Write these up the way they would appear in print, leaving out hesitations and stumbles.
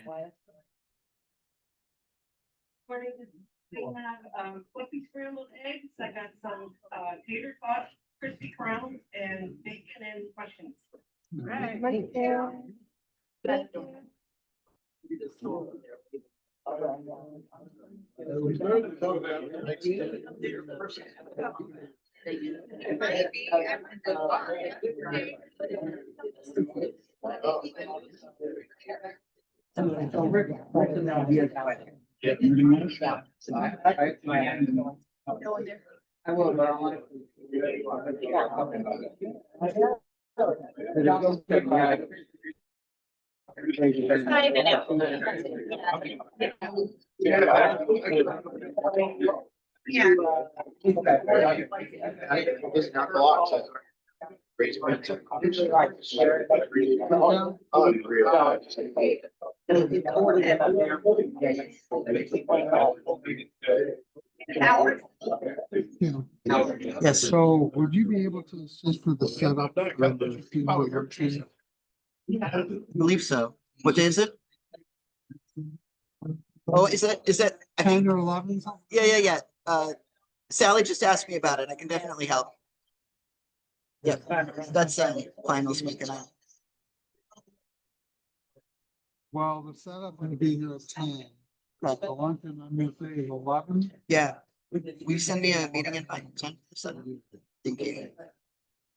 Morning. We have fluffy scrambled eggs. I got some tater tot, crispy crowns, and bacon and questions. Right. Right there. Thank you. I will. It's not the lot, so. Raise my. Yeah, so would you be able to assist with the setup of the female air tree? I believe so. What day is it? Oh, is that? I 10 think, or 11? yeah. Sally just asked me about it. I can definitely help. Yep, that's finals weekend. Well, the setup would be here at 10. But the luncheon I'm gonna say is 11. Yeah, will you send me a meeting invite? So, thank you.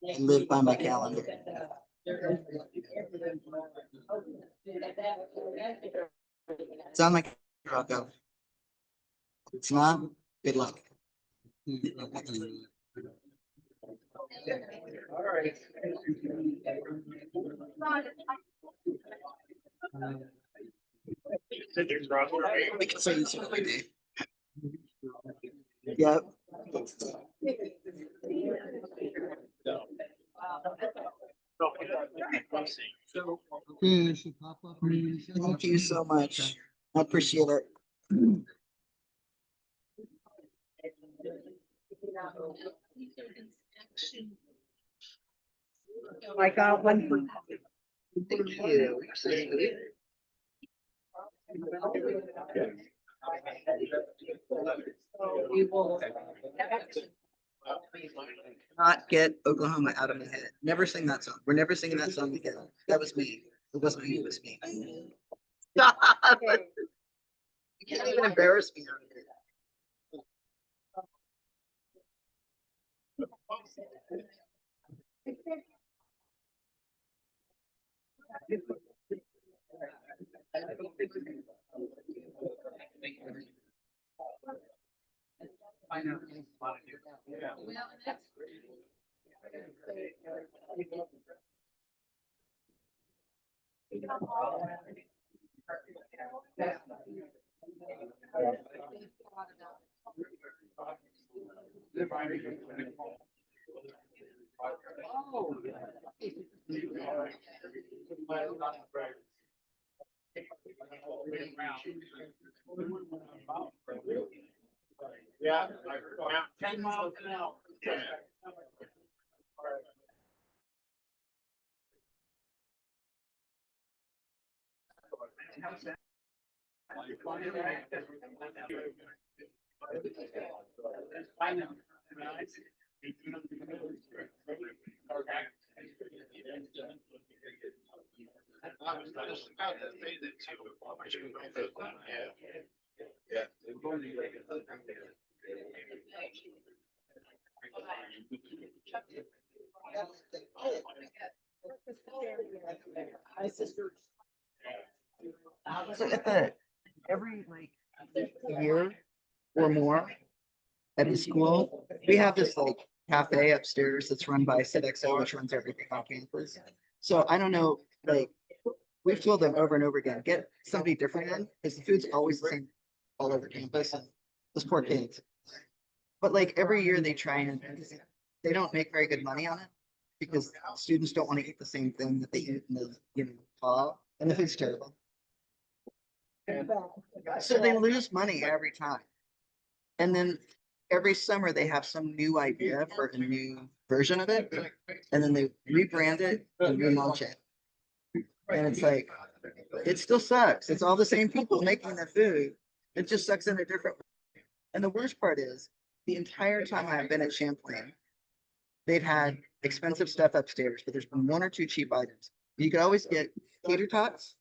I live by my calendar. It's on my calendar. I'll go. It's not. Good luck. We can say this every day. Yep. Okay, it should pop up. Thank you so much. I appreciate it. I got one for. Thank you. We will. Not get Oklahoma out of my head. Never sing that song. We're never singing that song again. That was me. It wasn't you, it was me. Stop. You can't even embarrass me. I know. Yeah. 10 miles an hour. I know. Yeah. My sister. So at the every like year or more at the school, we have this like cafe upstairs that's run by Sodexo, which runs everything on campus. So I don't know, like we've told them over and over again, get somebody different in because the food's always the same all over campus and those poor kids. But like every year they try and they don't make very good money on it because students don't want to eat the same thing that they eat in the fall, and the food's terrible. So they lose money every time. And then every summer they have some new idea for a new version of it. And then they rebrand it and relaunch it. And it's like, It still sucks. It's all the same people making the food. It just sucks in a different way. And the worst part is, the entire time I've been at Champlain, they've had expensive stuff upstairs, but there's been one or two cheap items. You could always get tater tots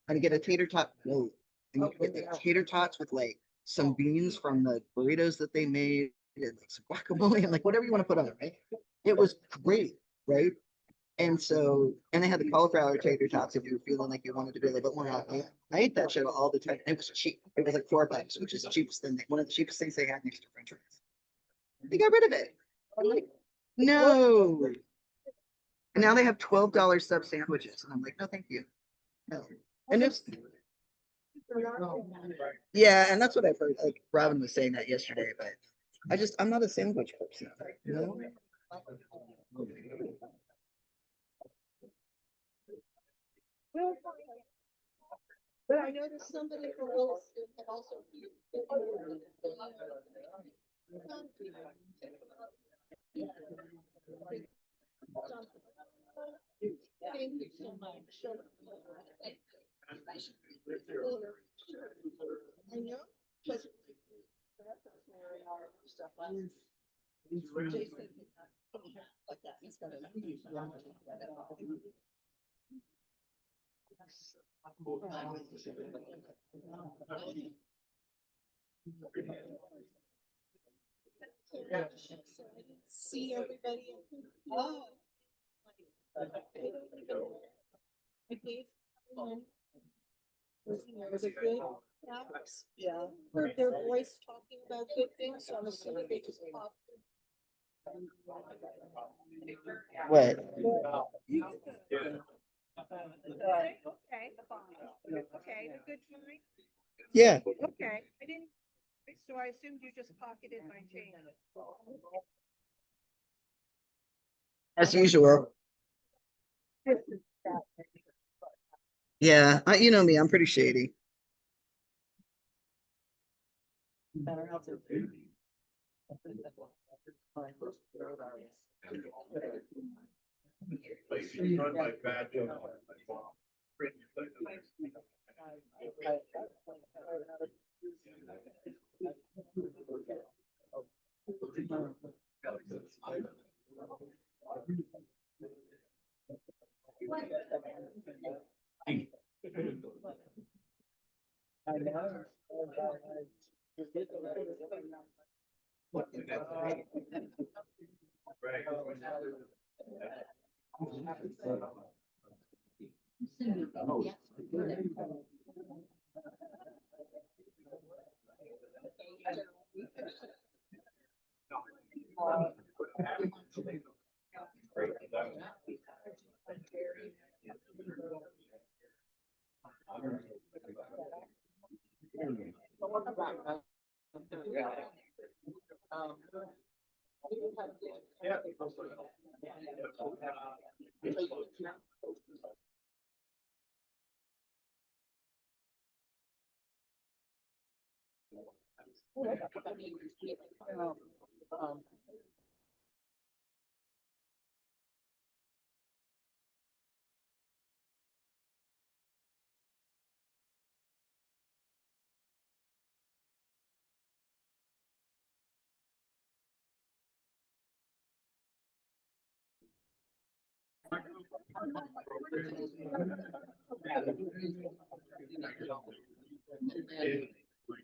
and get a tater tot float. And you can get the tater tots with like some beans from the burritos that they made and like some guacamole and like whatever you want to put on it, right? It was great, right? And so, and they had the cauliflower tater tots if you were feeling like you wanted to be a little bit more healthy. I ate that shit all the time. It was cheap. It was like $4, which is the cheapest thing, one of the cheapest things they had next to French fries. They got rid of it. I'm like, no. And now they have $12 sub sandwiches. And I'm like, no, thank you. No. And it's, yeah, and that's what I've heard. Like Robin was saying that yesterday, but I'm not a sandwich person, you know? But I noticed somebody from Williston had also. Thank you so much. I know. See everybody. Oh. I gave them. Was it good? Yeah. Heard their voice talking about good things, so I'm assuming they just popped. What? Okay, okay, a good time. Yeah, Okay, I didn't, so I assumed you just pocketed my change. as usual. Yeah, you know me, I'm pretty shady.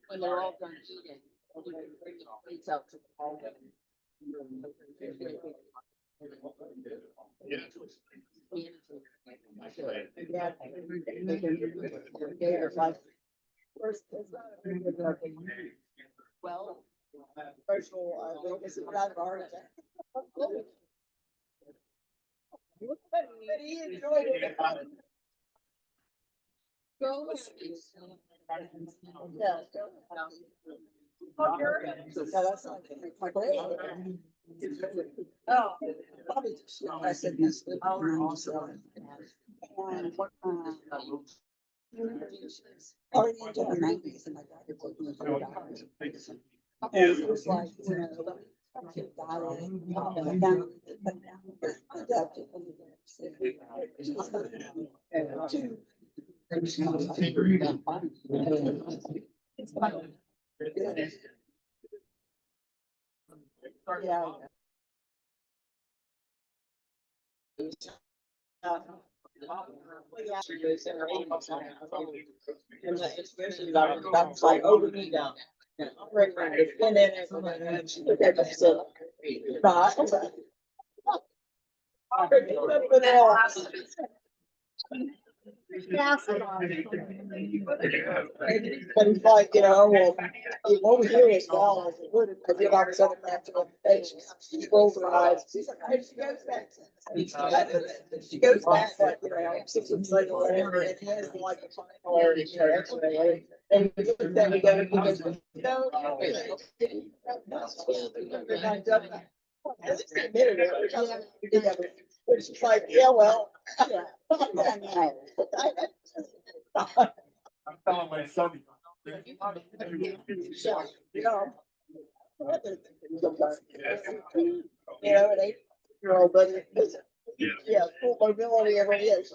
When they're all done eating, bring the plates out to the hallway. Well. Is it that hard? But he enjoyed it. Go. Yeah. Oh, probably just, I said this. Already into the 90s and my dad was looking at $100. It was like, you know, Yeah. And especially that's like over me down. And then she looked at me and said, "Nah, I'm sorry." But it's like, well, over here is now, I did all this other crap to her. She rolls her eyes. She's like, "Hey, she goes back. She goes back, like, 6 weeks later or whatever, and he has like a final or, X-ray. And we looked at it, we go, he goes, "No, no, at least he admitted it, because we did have it." But she's like, "Yeah, well." Yeah. I'm telling my son. An 8-year-old, but yeah, full mobility ever is.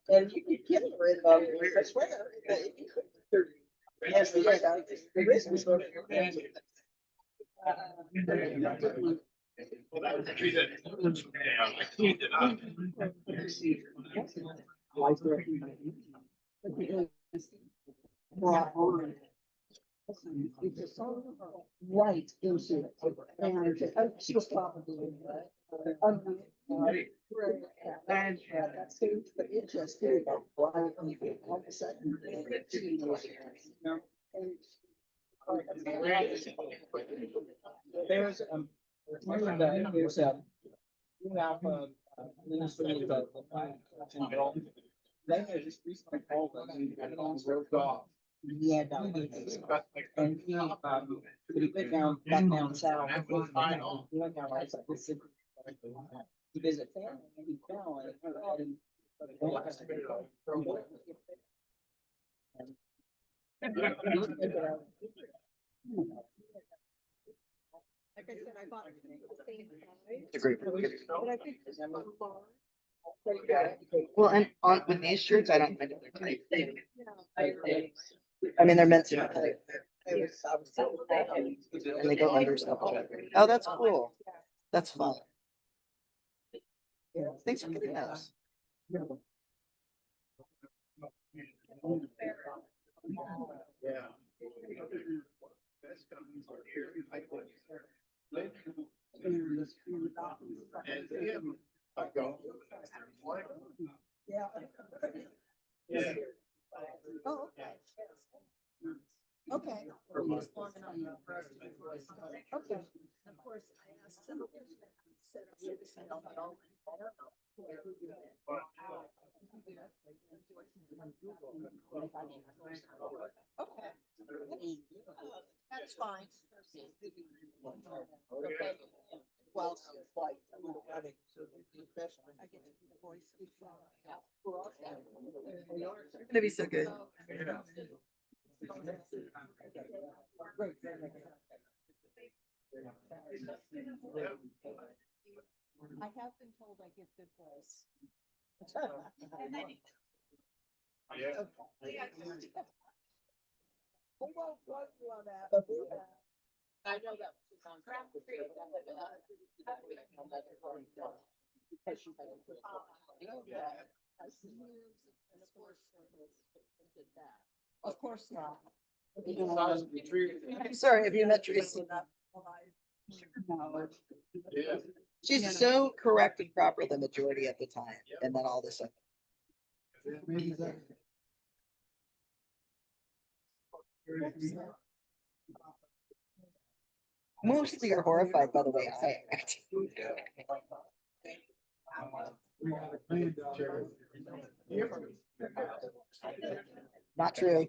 And you can kill her in I swear. Yes, the risk is going to. Well, that was the tree that. I cleaned it up. Right into it. And she was probably. But it just did. All of a sudden. There's you have ministry of they had just recently called them and it was roped off. Yeah. And he went down back down south. He went down like this. To visit family and he fell and Like I said, I bought it. It's a great. But I think it's Well, and on with these shirts, I don't mind if they're tight. I mean, they're meant to be tight. And they go under stuff. Oh, that's cool. That's fun. Thanks for getting those. Yeah. Yeah. Oh, okay. Okay. Okay. Of course, I asked them. Okay. That's fine. Okay. Well, like, I get the voice. It's gonna be so good. I have been told I give good voice. Yeah. We won't quote you on that, but I know that was on track. Of course not. I'm sorry, have you met Tracy? Yeah. She's so correct and proper the majority of the time, and then all this stuff. Mostly you're horrified by the way I act. Not true.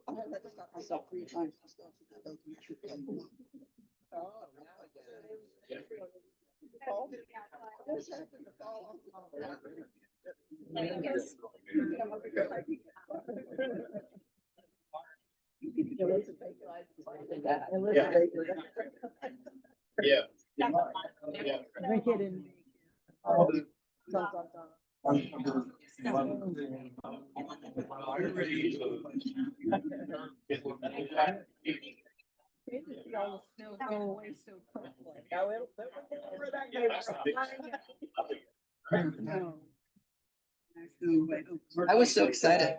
I had to stop myself 3 times. that. Yeah. Drink it in. I was so excited.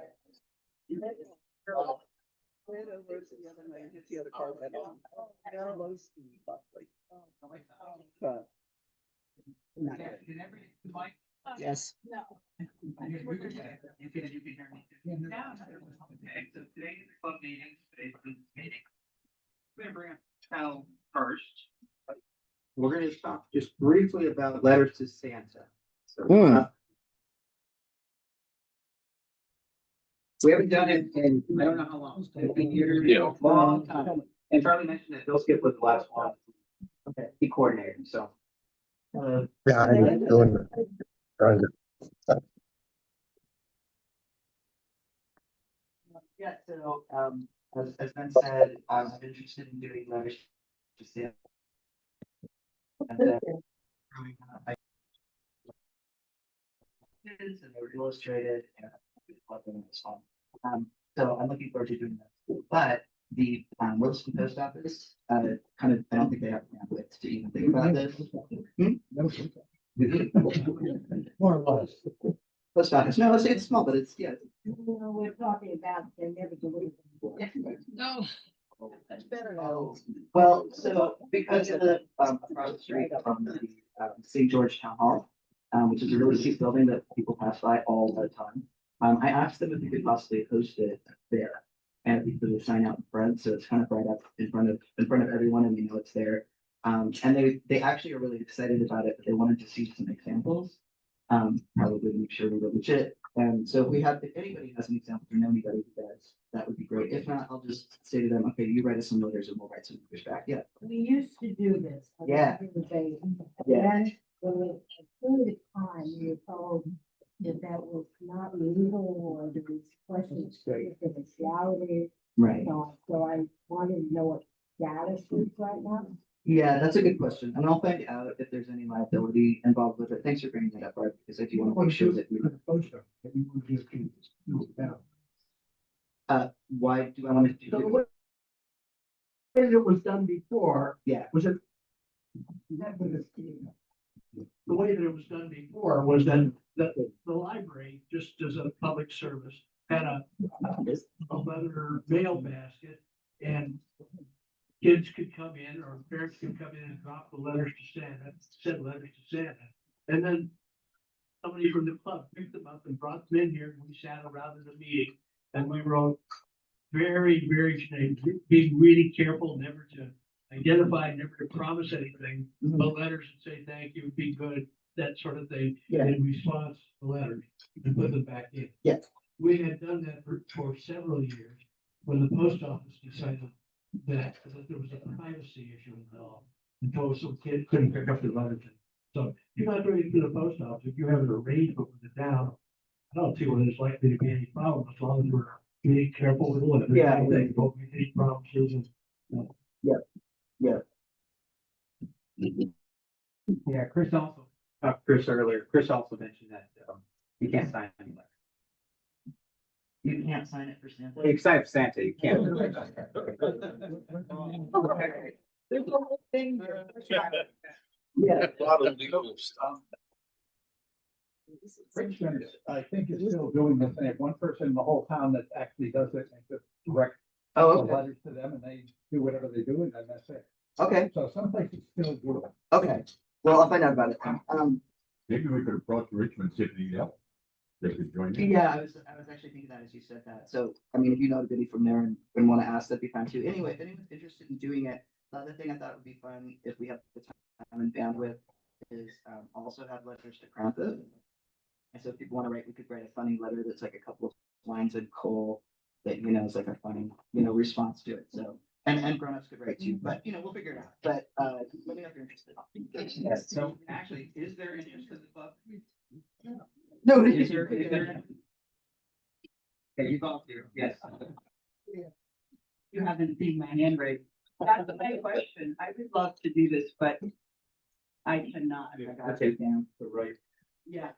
Yes. You can hear me. Yeah. Okay, so today's club meeting, today's business meeting. We're gonna bring up Cal first. We're gonna talk just briefly about letters to Santa. So, we haven't done it in, I don't know how long, 15 years, Yeah. long time. And Charlie mentioned that Bill Skip was the last one. Okay, he coordinated, so. Yeah, I'm doing, trying to. Yeah, so, as Ben said, I'm interested in doing letters to Santa. And then, and they were illustrated and so I'm looking forward to doing that. But the Williston Post Office, kind of, I don't think they have bandwidth to even think about this. More or less. Post Office, no, it's small, but it's, yeah. We're talking about, they never delivered. No. That's better Oh, well, so because of the, across the street from the, St. George Town Hall, which is a really cute building that people pass by all the time. I asked them if they could possibly host it there. And if we could sign out in front, so it's kind of right up in front of everyone and you know it's there. And they actually are really excited about it, but they wanted to see some examples. Probably make sure we were legit. And so if anybody has an example or know anybody who does, that would be great. If not, I'll just say to them, okay, you write us some letters and we'll write some pushback. Yeah. We used to do this. Yeah. Yeah. When it time, we were told that that was not legal or there was questions if it was reality. Right. So I wanted to know what status is right now. Yeah, that's a good question. And I'll find out if there's any liability involved with it. Thanks for bringing that up, Art, because I do want to make sure that we. Why do I want to So do? the way it was done before, Yeah, was it? The way that it was done before was that the library, just as a public service, had a leather mail basket and kids could come in or parents could come in and drop the letters to Santa, send letters to Santa. And then somebody from the club picked them up and brought them in here and we sat around in the meeting and we wrote very, being really careful, never to identify, never to promise anything, but letters and say thank you, be good, that sort of thing. Yeah. In response to the letters and put them back in. Yeah. We had done that for several years when the post office decided that there was a privacy issue involved. And told some kid couldn't pick up the letters. So you're not doing it through the post office. If you have an arrangement with the town, I don't see whether there's likely to be any problem as long as we're being careful with the letters. Yeah. They don't make any promises and. yeah. Chris also mentioned that you can't sign any letter. You can't sign it for Santa. Well, you sign for Santa, you can't. There's a whole thing. Yeah. A lot of legal stuff. Richmond, I think, is still doing the thing. One person in the whole town that actually does it and just direct Oh, the okay. letters to them and they do whatever they do and then that's it. Okay. So some places still do it. Okay. Well, I'll find out about it. Maybe we could approach Richmond, see if they need help. They could join in. Yeah, I was actually thinking that as you said that. So, I mean, if you know anybody from there and want to ask, that'd be fine too. Anyway, if anyone's interested in doing it, the other thing I thought would be fun if we have the time and bandwidth is also have letters to Krampus. And so if people want to write, we could write a funny letter that's like a couple of lines in coal that, you know, is like a funny, you know, response to it. So, and grown-ups could write too, but, you know, we'll figure it out. But let me know if you're interested. Yes. So actually, is there interest in the club? No, is there? Okay, you volunteer, yes. You haven't seen my handwriting. That's my question. I would love to do this, but I cannot. I gotta take down. Right. Yeah.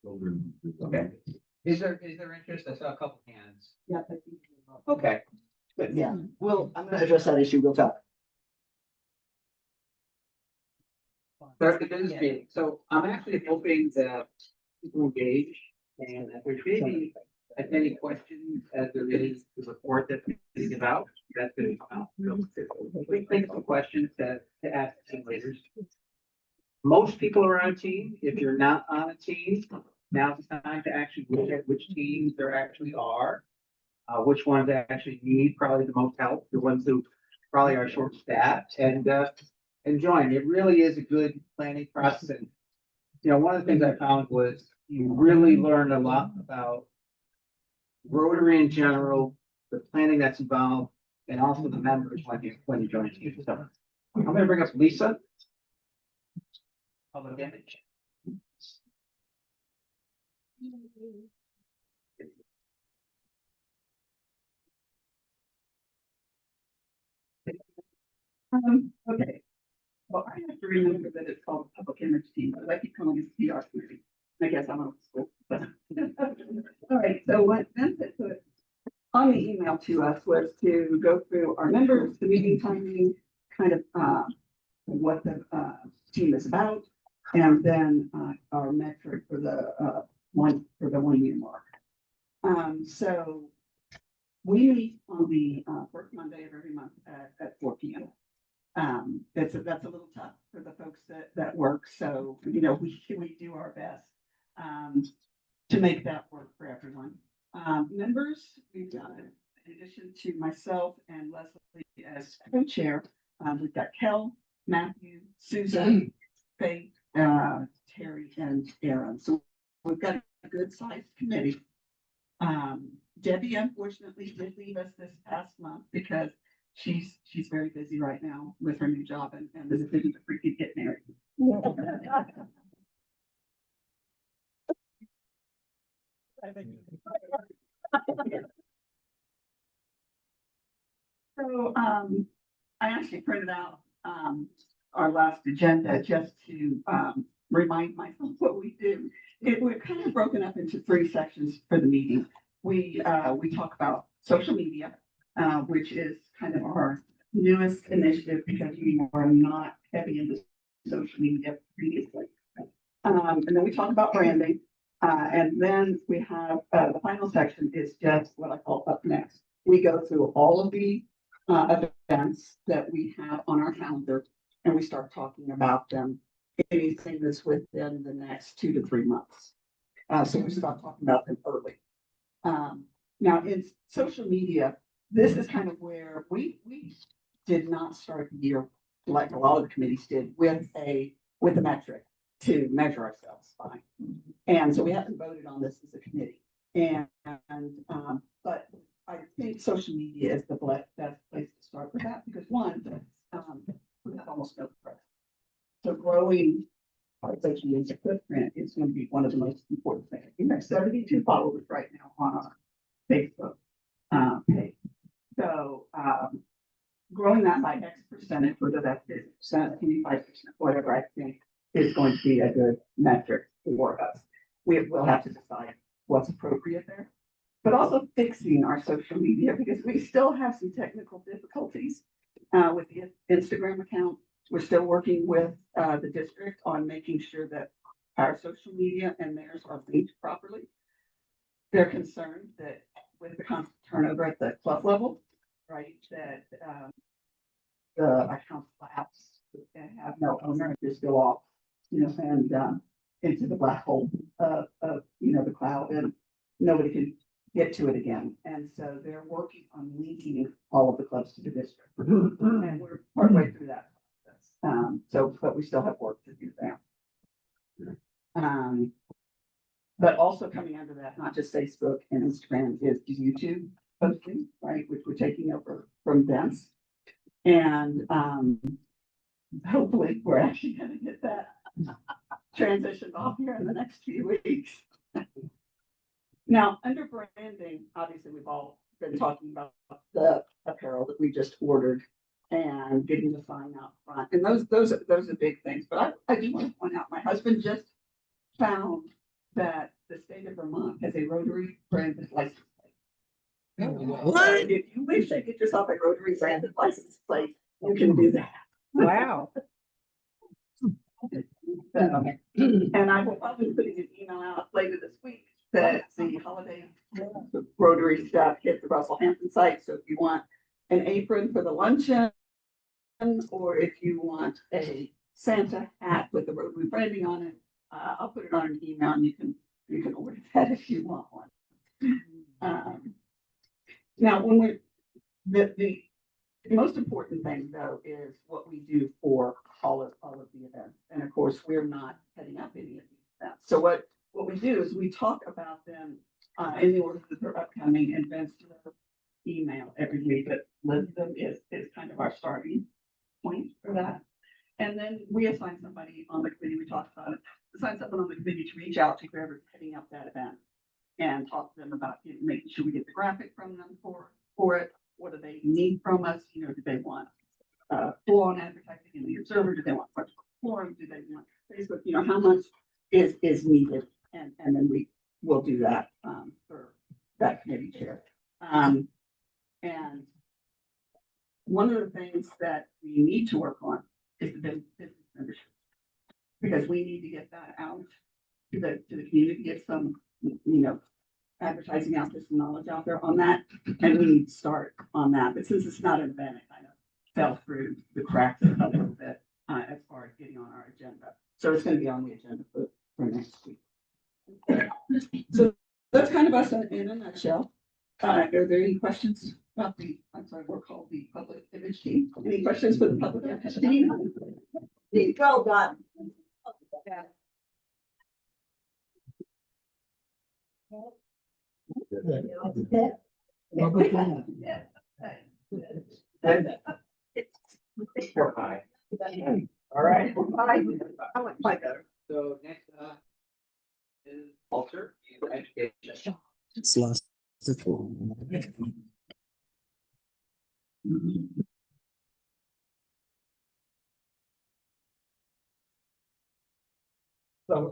Okay. Is there interest? I saw a couple hands. Yeah. I think we will. Okay. But yeah, well, I'm gonna address that issue real fast. Start the business meeting. So I'm actually hoping that people engage and that there's maybe as many questions as there is the report that's being about. That's going to come out. So we think of some questions to ask team leaders. Most people are on a team. If you're not on a team, now's the time to actually look at which teams there actually are. Which ones actually need probably the most help, the ones who probably are short staffed and join. It really is a good planning process. And, you know, one of the things I found was you really learned a lot about Rotary in general, the planning that's involved, and also the members when you join. So I'm gonna bring up Lisa. Public image. Okay. Well, I have to remember that it's called public image team, but I keep calling it PR committee. I guess I'm old school, but. All right, so what Vincent put on the email to us was to go through our members, the meeting timing, kind of, what the, team is about, and then, our metric for the, 1 year mark. So we meet on the, first Monday of every month at 4 p.m. That's a little tough for the folks that work. So, you know, we do our best, to make that work for everyone. Members, we've got, in addition to myself and Leslie as co-chair, we've got Kel, Matthew, Susan, Faith, Terry, and Aaron. So we've got a good sized committee. Debbie unfortunately did leave us this past month because she's very busy right now with her new job and the decision to freaking get married. So, I actually printed out, our last agenda just to, remind myself what we do. We're kind of broken up into 3 sections for the meeting. We talk about social media, which is kind of our newest initiative because we were not heavy into social media previously. And then we talk about branding. And then we have, the final section is just what I call up next. We go through all of the events that we have on our calendar and we start talking about them, anything that's within the next 2 to 3 months. So we start talking about them early. Now in social media, this is kind of where we did not start the year like a lot of the committees did with a metric to measure ourselves by. And so we haven't voted on this as a committee. But I think social media is the best place to start with that because one, we have almost no press. So growing our social media footprint is going to be one of the most important things. We have 72 followers right now on our Facebook page. So growing that by X percentage, whether that's 50%, 25%, whatever I think is going to be a good metric for us. We'll have to decide what's appropriate there. But also fixing our social media because we still have some technical difficulties with the Instagram account. We're still working with the district on making sure that our social media and theirs are linked properly. They're concerned that with the constant turnover at the club level, right, that the accounts lapse and have no owner, just go off, you know, and into the black hole of you know, the cloud, and nobody can get to it again. And so they're working on linking all of the clubs to the district, and we're partway through that process. But we still have work to do there. But also coming under that, not just Facebook and Instagram, is YouTube posting, right, which we're taking over from Vince. And hopefully we're actually going to get that transitioned off here in the next few weeks. Now, under branding, obviously we've all been talking about the apparel that we just ordered and getting the sign out front. And those are big things. But I do want to point out, my husband just found that the state of Vermont has a Rotary branded license plate. What? If you wish to get yourself a Rotary branded license plate, you can do that. Wow. And I will probably put an email out later this week that the holiday Rotary staff hit the Russell Hampton site. So if you want an apron for the luncheon, or if you want a Santa hat with the Rotary branding on it, I'll put it on an email and you can order that if you want one. Now, when the most important thing though is what we do for all of the events. And of course, we're not heading up any of these events. So what we do is we talk about them in the order that they're upcoming events to the email every week. But list them is kind of our starting point for that. And then we assign somebody on the committee, we talked about it, assign someone on the committee to reach out to whoever's heading up that event and talk to them about making sure we get the graphic from them for it. What do they need from us? You know, do they want full-on advertising in the Observer? Do they want virtual forum? Do they want Facebook? You know, how much is needed? And then we will do that for that committee chair. And one of the things that we need to work on is the business membership, because we need to get that out to the community, get some, you know, advertising out there, some knowledge out there on that, and we need to start on that. But since it's not an event, it kind of fell through the cracks a little bit as far as getting on our agenda. So it's going to be on the agenda for next week. So that's kind of us in a nutshell. Are there any questions about we're called the public image team. Any questions for the public image team? Well done. All right. I went quite better. So next up is Walter, youth education. It's lost. So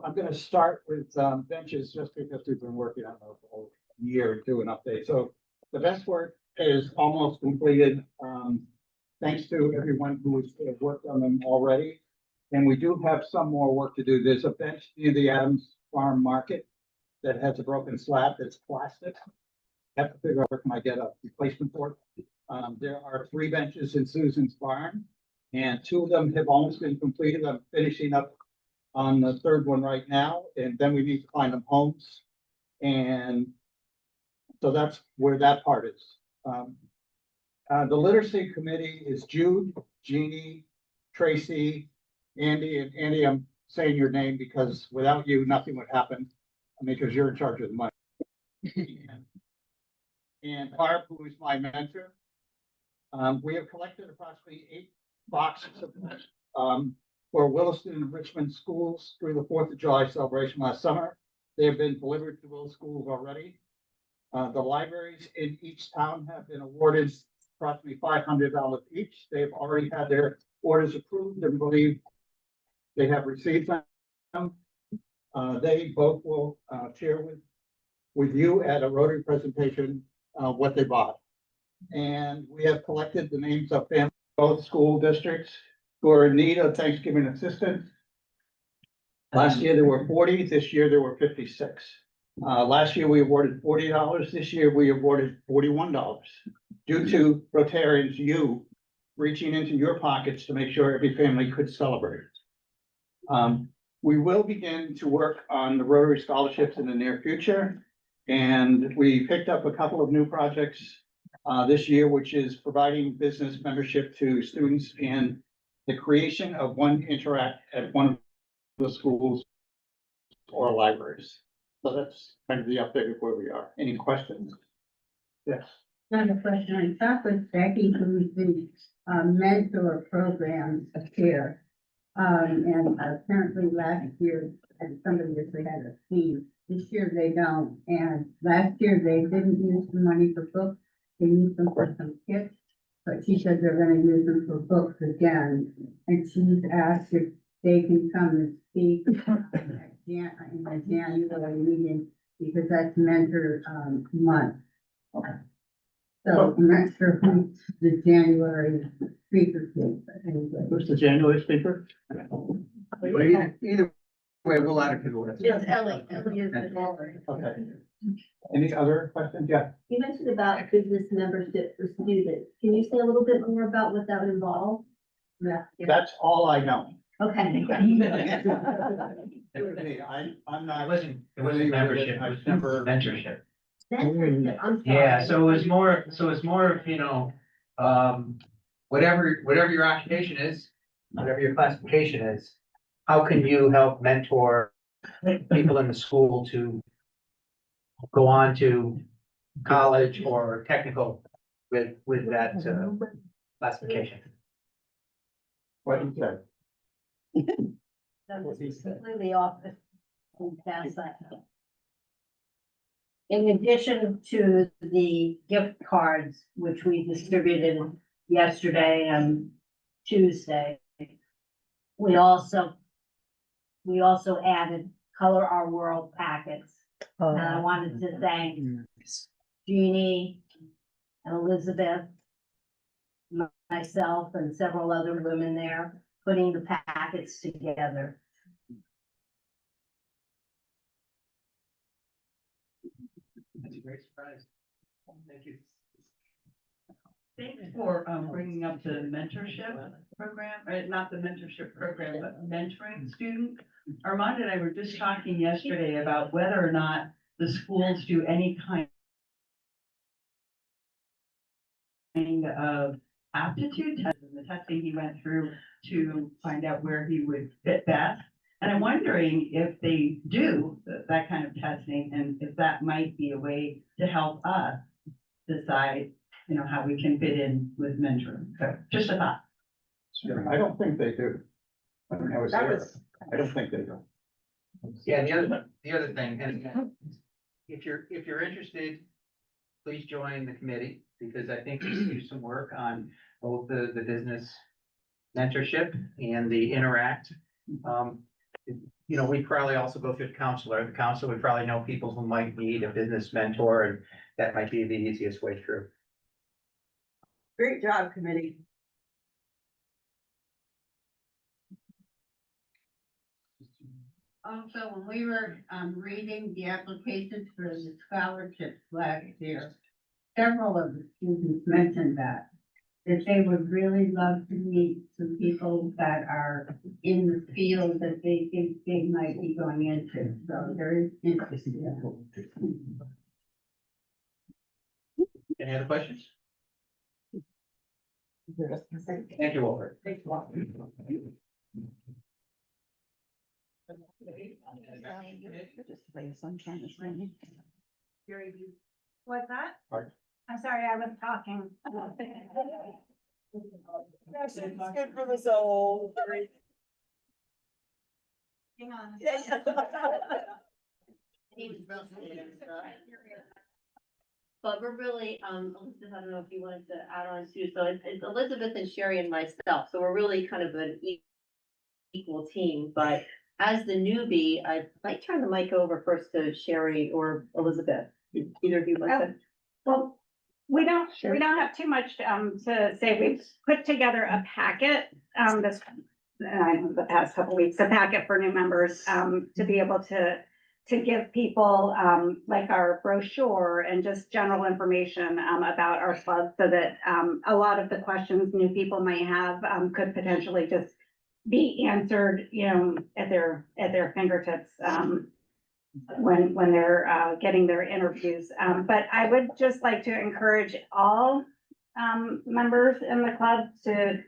I'm gonna start with benches just because we've been working on those all year to do an update. So the bench work is almost completed. Thanks to everyone who has worked on them already. And we do have some more work to do. There's a bench near the Adams Farm Market that has a broken slab that's plastic. Have to figure out where can I get a replacement for it. There are 3 benches in Susan's barn, and 2 of them have almost been completed. I'm finishing up on the 3rd one right now, and then we need to find them homes. And so that's where that part is. The literacy committee is Jude, Jeannie, Tracy, Andy, and Andy, I'm saying your name because without you, nothing would happen. I mean, because you're in charge of the money. And Barb, who is my mentor. We have collected approximately 8 boxes of for Williston-Richmond schools through the 4th of July celebration last summer. They have been delivered to those schools already. The libraries in each town have been awarded approximately $500 each. They've already had their orders approved and believe they have received them. They both will share with you at a Rotary presentation what they bought. And we have collected the names of families, both school districts who are in need of Thanksgiving assistance. Last year there were 40, this year there were 56. Last year we awarded $40, this year we awarded $41 due to Rotarians, you reaching into your pockets to make sure every family could celebrate. We will begin to work on the Rotary scholarships in the near future. And we picked up a couple of new projects this year, which is providing business membership to students and the creation of one interact at one of the schools or libraries. So that's kind of the update of where we are. Any questions? Yes. Not a question. I talked with Becky, who's the mentor program chair. And apparently last year, and somebody just had a theme. This year they don't. And last year they didn't use the money for books. they use them for some kits, but she said they're gonna use them for books again. And she's asked if they can come and speak in the January meeting, because that's mentor, month. So I'm not sure who the January speaker is, but anyway. Who's the January speaker? Either way, we'll let it go. It's Ellie. Ellie is the January. Okay. Any other questions? Yeah. You mentioned about business membership for students. Can you say a little bit more about what that would involve? Yeah. That's all I know. Okay. I'm not. It wasn't membership, it was mentorship. Mentorship, I'm sorry. Yeah, so it's more of, you know, whatever your occupation is, whatever your classification is, how can you help mentor people in the school to go on to college or technical with that classification? What you said. That was completely off the past that. In addition to the gift cards, which we distributed yesterday and Tuesday, we also added Color Our World packets. And I wanted to thank Jeannie and Elizabeth, myself and several other women there, putting the packets together. That's a great surprise. Thank you. Thanks for bringing up the mentorship program, or not the mentorship program, but mentoring student. Armand and I were just talking yesterday about whether or not the schools do any kind of aptitude test, and the testing he went through to find out where he would fit best. And I'm wondering if they do that kind of testing, and if that might be a way to help us decide, you know, how we can fit in with mentoring. So just a thought. Sure, I don't think they do. I don't know, it's there. I don't think they do. Yeah, the other thing, and again, if you're interested, please join the committee, because I think we should do some work on both the business mentorship and the interact. You know, we probably also go through the counselor. The counselor would probably know people who might need a business mentor, and that might be the easiest way through. Great job, committee. Also, when we were, reading the applications for the scholarships last year, several of the students mentioned that they would really love to meet some people that are in the field that they think they might be going into. So there is interest in that. Any other questions? Thank you, Walter. What's that? Pardon? I'm sorry, I was talking. It's good for the soul. Hang on. Yeah, But we're really, Elizabeth, I don't know if you wanted to add on too, so it's Elizabeth and Sherry and myself, so we're really kind of an equal team, but as the newbie, I might turn the mic over first to Sherry or Elizabeth. Either of you want to? Well, we don't have too much, to say. We've put together a packet, the past couple weeks, a packet for new members, to be able to give people, like our brochure and just general information, about our club, so that, a lot of the questions new people might have, could potentially just be answered, you know, at their fingertips, when they're, getting their interviews. But I would just like to encourage all, members in the club to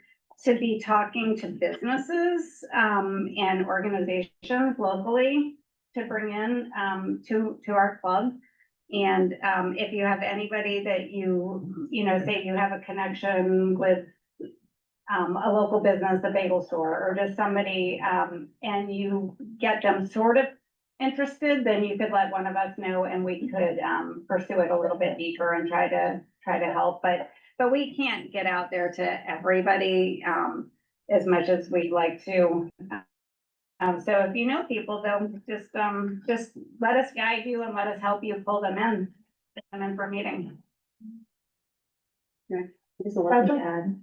be talking to businesses, and organizations locally to bring in, to our club. And, if you have anybody that you know, say you have a connection with, a local business, a bagel store, or just somebody, and you get them sort of interested, then you could let one of us know and we could, pursue it a little bit deeper and try to help, but we can't get out there to everybody, as much as we'd like to. So if you know people, though, just let us guide you and let us help you pull them in for a meeting. Just one thing to add.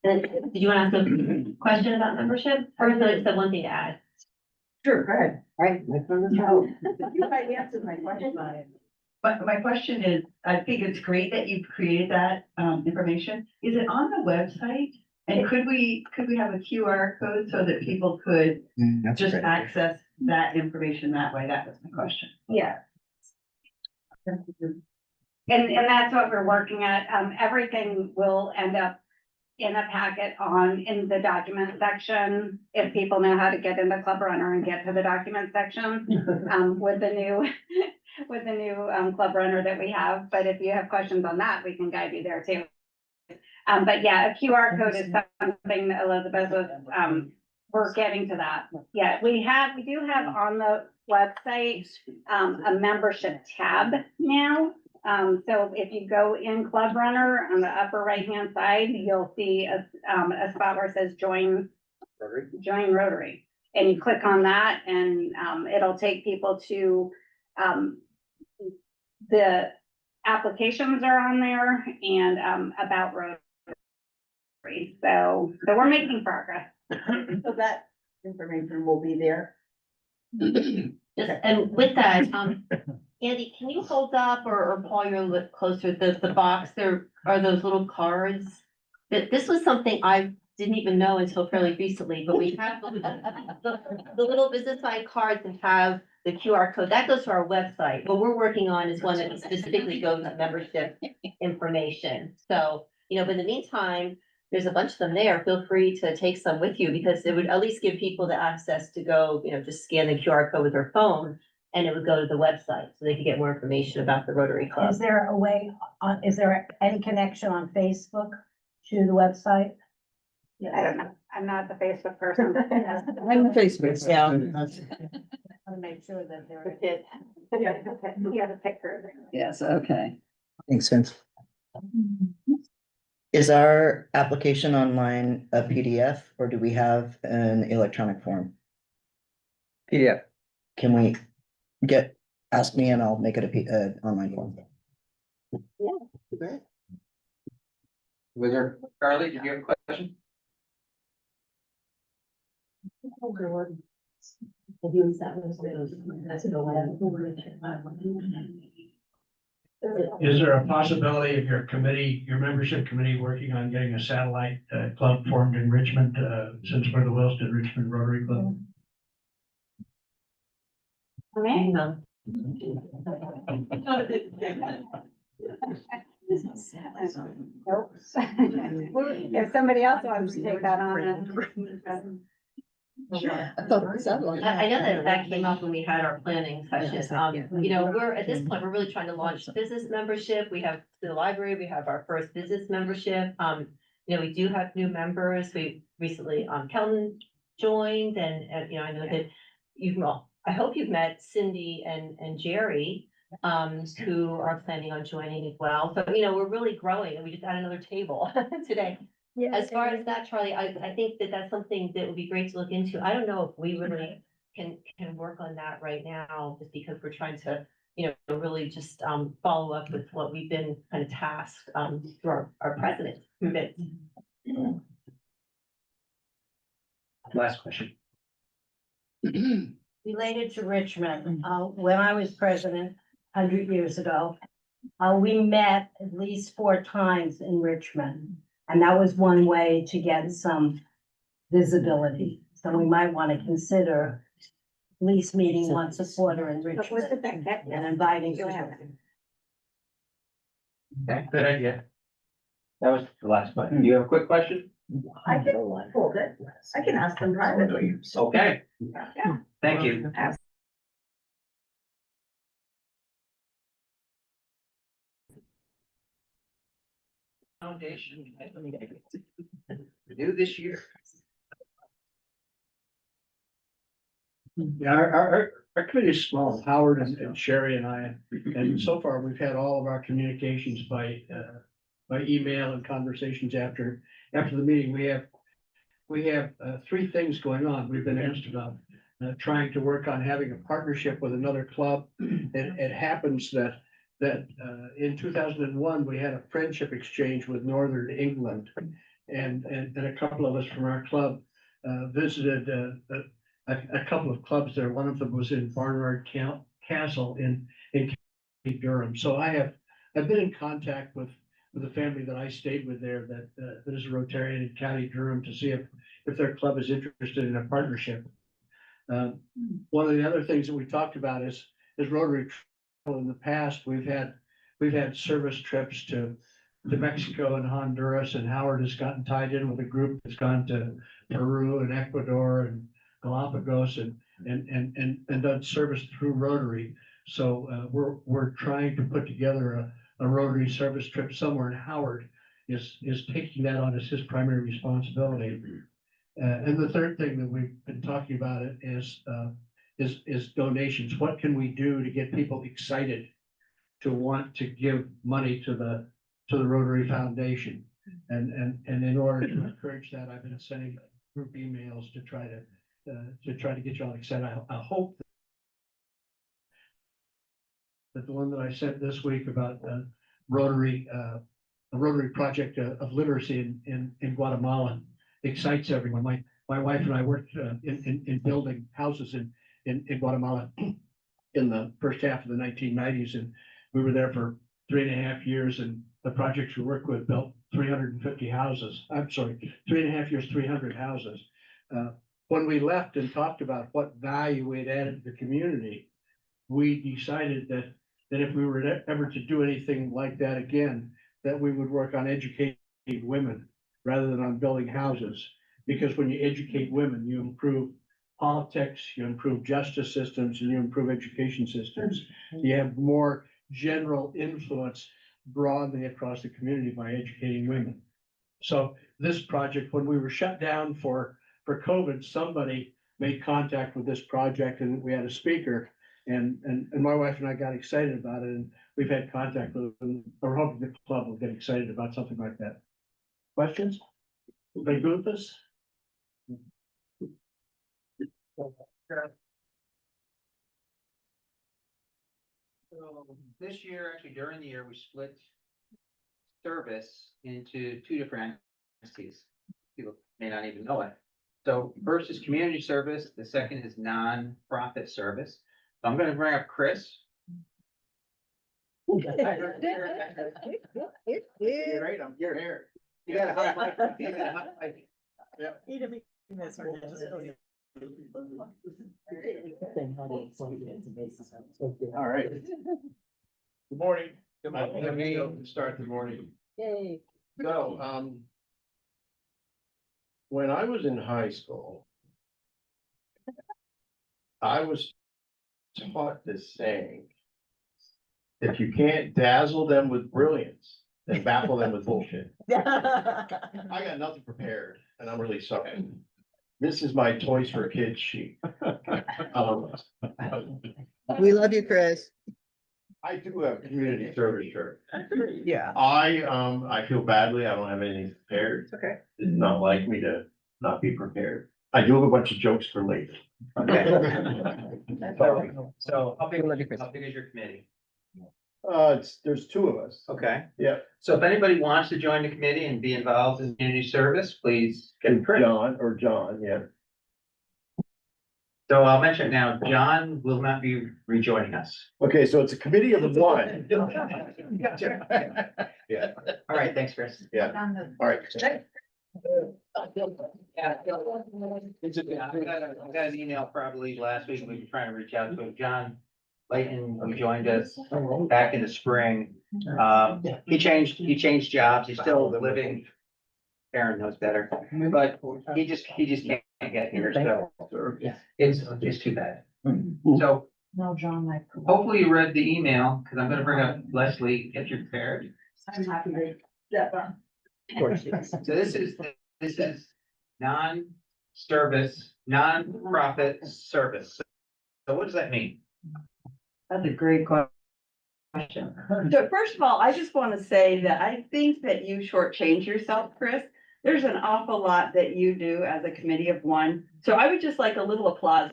And did you want to ask a question about membership? Or is there just one thing to add? Sure, go ahead. Right. You might answer my question. But my question is, I think it's great that you've created that information. Is it on the website? And could we have a QR code so that people could just access that information that way? That was my question. Yeah. And that's what we're working at. Everything will end up in a packet in the document section. If people know how to get into Club Runner and get to the document section, with the new Club Runner that we have. But if you have questions on that, we can guide you there too. But yeah, a QR code is something that Elizabeth was, we're getting to that. Yeah, we do have on the website, a membership tab now. So if you go in Club Runner on the upper right-hand side, you'll see a spot where it says join Rotary. And you click on that and, it'll take people to, the applications are on there and, about Rotary. So we're making progress. So that information will be there. And with that, Andy, can you hold up or Paul, you're a little closer, the box, there are those little cards. That this was something I didn't even know until fairly recently, but we have the little business side cards that have the QR code, that goes to our website. What we're working on is one that specifically goes to membership information. So, but in the meantime, there's a bunch of them there. Feel free to take some with you because it would at least give people the access to go, just scan the QR code with their phone and it would go to the website so they could get more information about the Rotary Club. Is there a way, is there any connection on Facebook to the website? I don't know. I'm not the Facebook person. I'm the Facebook, yeah. I want to make sure that there is. You have a picture. Yes, okay. Makes sense. Is our application online a PDF or do we have an electronic form? PDF. Can we ask me and I'll make it an online form? Yeah. Was there, Carly, did you have a question? Is there a possibility of your membership committee working on getting a satellite club formed in Richmond, since we're the Williston-Richmond Rotary Club? No. If somebody else wants to take that on. Sure. I thought I know that came up when we had our planning session. We're at this point, we're really trying to launch business membership. We have the library, we have our first business membership. We do have new members. We recently, Kelton joined and I know that I hope you've met Cindy and Jerry, who are planning on joining as well. So, we're really growing and we just added another table today. Yeah. As far as that, Charlie, I think that that's something that would be great to look into. I don't know if we really can work on that right now, just because we're trying to, really just follow up with what we've been kind of tasked through our president. Last question. Related to Richmond, when I was president 100 years ago, we met at least 4 times in Richmond. And that was one way to get some visibility. So we might want to consider at least meeting once a quarter in Richmond and inviting people. Okay, good idea. That was the last one. Do you have a quick question? I can hold it. I can ask them privately. Okay, thank you. Foundation. New this year. Yeah, our our committee is small, Howard and Sherry and I, and so far we've had all of our communications by email and conversations after the meeting. We have three things going on. We've been asked about trying to work on having a partnership with another club. It happens that in 2001, we had a friendship exchange with Northern England. And a couple of us from our club visited a couple of clubs there. One of them was in Barnard Castle in County Durham. So I've been in contact with the family that I stayed with there that is a Rotarian in County Durham to see if their club is interested in a partnership. One of the other things that we talked about is Rotary travel. In the past, we've had service trips to Mexico and Honduras, and Howard has gotten tied in with a group that's gone to Peru and Ecuador and Galapagos and done service through Rotary. So we're trying to put together a Rotary service trip somewhere, and Howard is taking that on as his primary responsibility. And the third thing that we've been talking about it is donations. What can we do to get people excited to want to give money to the Rotary Foundation? And in order to encourage that, I've been sending group emails to try to get you all excited. I hope that the one that I sent this week about Rotary, a Rotary project of literacy in Guatemala excites everyone. My wife and I worked in building houses in Guatemala in the first half of the 1990s, and we were there for 3.5 years, and the projects we worked with built 350 houses. I'm sorry, 3.5 years, 300 houses. When we left and talked about what value we'd added to the community, we decided that if we were ever to do anything like that again, that we would work on educating women rather than on building houses. Because when you educate women, you improve politics, you improve justice systems, and you improve education systems. You have more general influence broadly across the community by educating women. So this project, when we were shut down for COVID, somebody made contact with this project, and we had a speaker, and my wife and I got excited about it, and we've had contact with them. We're hoping the club will get excited about something like that. Questions? They good with this? So this year, actually during the year, we split service into two different entities. People may not even know it. So first is community service, the second is non-profit service. So I'm gonna bring up Chris. You're right, I'm your hair. You got a hot mic. You got a hot mic. All right. Good morning. Good morning. Let me start the morning. Yay. So, when I was in high school, I was taught this saying, if you can't dazzle them with brilliance, then baffle them with bullshit. I got nothing prepared, and I'm really sorry. This is my toys for kids sheet. We love you, Chris. I do have a community service shirt. Yeah. I feel badly, I don't have anything prepared. It's okay. It's not like me to not be prepared. I do have a bunch of jokes for later. So how big is your committee? There's two of us. Okay. Yeah. So if anybody wants to join the committee and be involved in community service, please get Chris. John, yeah. So I'll mention it now, John will not be rejoining us. Okay, so it's a committee of one. Yeah. All right, thanks, Chris. Yeah, all right. I got an email probably last week, we were trying to reach out to him, John Layton, who joined us back in the spring. He changed jobs, he's still living. Aaron knows better, but he just can't get here, so it's too bad. So No, John, like. hopefully you read the email, because I'm gonna bring up Leslie, get you prepared. I'm happy to step on. So this is non-profit service. what does that mean? That's a great question. So first of all, I just want to say that I think that you shortchange yourself, Chris. There's an awful lot that you do as a committee of one. So I would just like a little applause.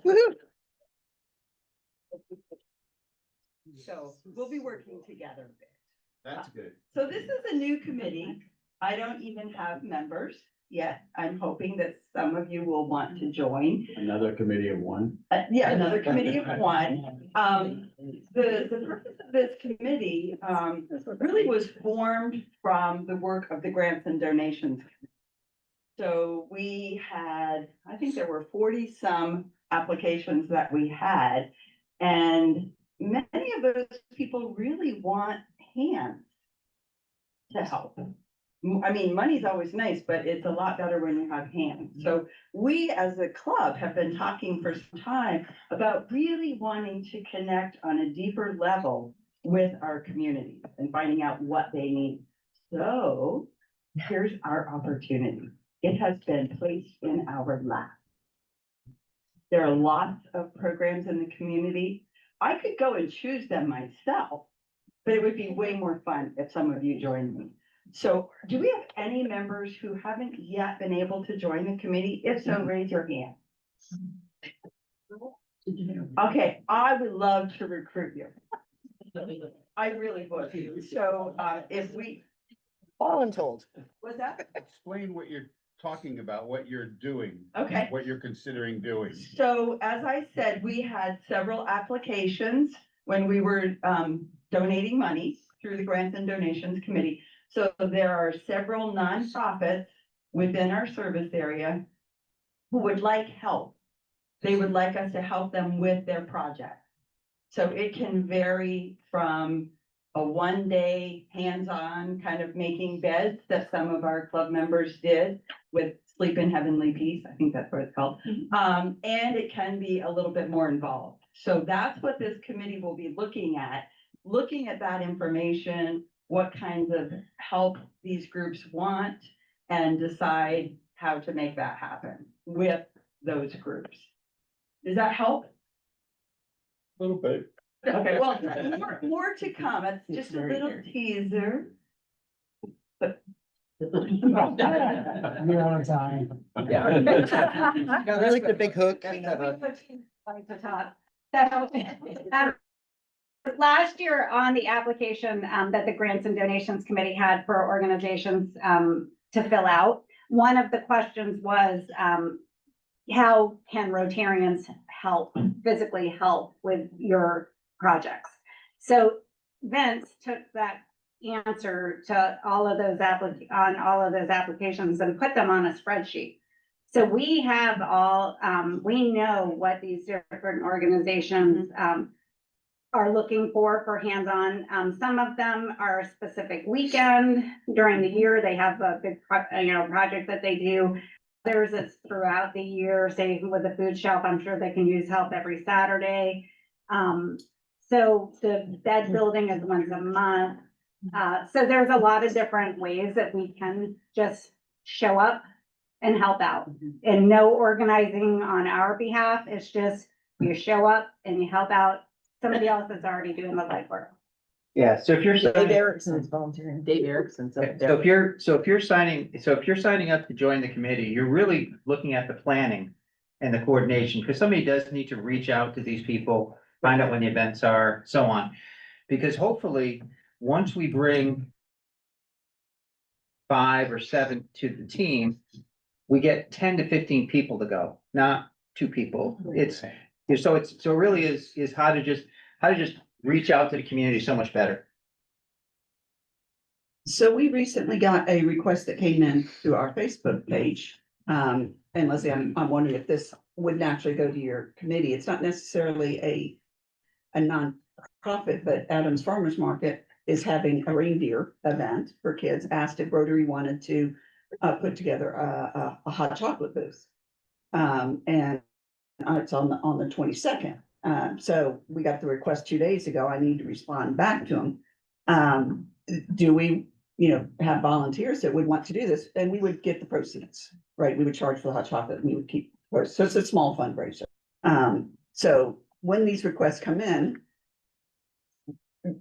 So we'll be working together. That's good. So this is a new committee. I don't even have members yet. I'm hoping that some of you will want to join. Another committee of one. Yeah, another committee of one. The purpose of this committee, really was formed from the work of the grants and donations. So we had, I think there were 40-some applications that we had, and many of those people really want hands to help. I mean, money's always nice, but it's a lot better when you have hands. So we as a club have been talking for some time about really wanting to connect on a deeper level with our community and finding out what they need. So here's our opportunity. It has been placed in our lap. There are lots of programs in the community. I could go and choose them myself, but it would be way more fun if some of you joined me. So do we have any members who haven't yet been able to join the committee? If so, raise your hand. Okay, I would love to recruit you. I really would. So if we. Voluntold. What's that? Explain what you're talking about, what you're doing. Okay. What you're considering doing. So as I said, we had several applications when we were donating money through the Grants and Donations Committee. So there are several nonprofits within our service area who would like help. They would like us to help them with their project. So it can vary from a one-day hands-on kind of making beds that some of our club members did with Sleep in Heavenly Peace. I think that's what it's called. And it can be a little bit more involved. So that's what this committee will be looking at that information, what kinds of help these groups want, and decide how to make that happen with those groups. Does that help? A little bit. Okay, well, more to come. It's just a little teaser. You're on time. I like the big hook. Like the top. So, last year on the application that the Grants and Donations Committee had for organizations to fill out, one of the questions was how can Rotarians help, physically help with your projects? So Vince took that answer to all of those applications and put them on a spreadsheet. So we have all, we know what these different organizations are looking for hands-on. Some of them are a specific weekend during the year. They have a big, project that they do. There's it's throughout the year, say with the food shelf, I'm sure they can use help every Saturday. So the bed building is once a month. So there's a lot of different ways that we can just show up and help out. And no organizing on our behalf. It's just you show up and you help out. Somebody else is already doing the legwork. Yeah, so if you're. Dave Erickson's volunteering. Dave Erickson's. So if you're signing up to join the committee, you're really looking at the planning and the coordination, because somebody does need to reach out to these people, find out when the events are, so on. Because hopefully, once we bring 5 or 7 to the team, we get 10 to 15 people to go, not 2 people. So it really is how to just reach out to the community so much better. So we recently got a request that came in through our Facebook page. And Leslie, I'm wondering if this would naturally go to your committee. It's not necessarily a nonprofit, but Adams Farmers Market is having a reindeer event for kids. Asked if Rotary wanted to put together a hot chocolate booth. And it's on the 22nd. So we got the request 2 days ago. I need to respond back to them. Do we, have volunteers that would want to do this? And we would get the proceeds, right? We would charge for the hot chocolate and we would keep, so it's a small fundraiser. So when these requests come in,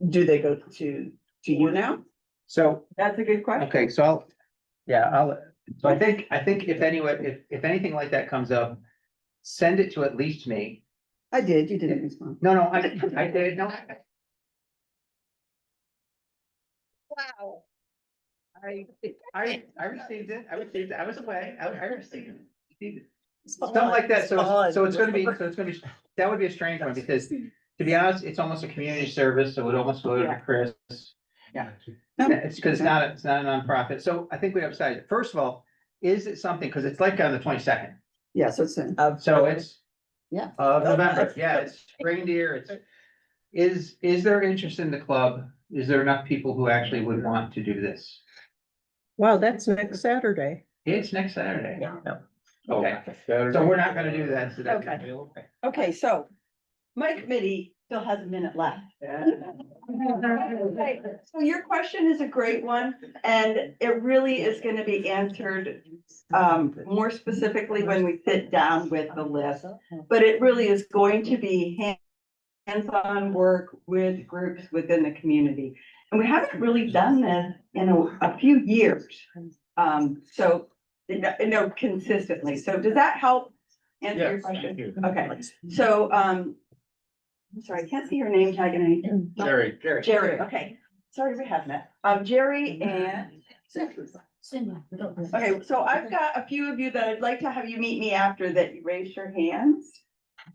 do they go to you now? So, That's a good question. okay, so so I think if anyone, if anything like that comes up, send it to at least me. I did, you didn't respond. No, I did, no. Wow. I received it, I was away, I received it. Something like that, so it's gonna be, that would be a strange one, because to be honest, it's almost a community service, so it would almost go to Chris. Yeah. It's because it's not a nonprofit, so I think we have decided, first of all, is it something, because it's like on the 22nd, Yeah, so it's, so it's. yeah. Of November, yeah, it's reindeer, is there interest in the club? Is there enough people who actually would want to do this? Wow, that's next Saturday. It's next Saturday. Okay, so we're not gonna do that today. Okay. Okay, so my committee still has a minute left. Okay, so your question is a great one, and it really is gonna be answered more specifically when we sit down with the list. But it really is going to be hands-on work with groups within the community. And we haven't really done this in a few years. So, consistently. So does that help answer your question? Okay, so, I'm sorry, I can't see your name tag and Jerry. Jerry, okay. Sorry, we haven't met. Jerry and. Okay, so I've got a few of you that I'd like to have you meet me after that you raise your hands.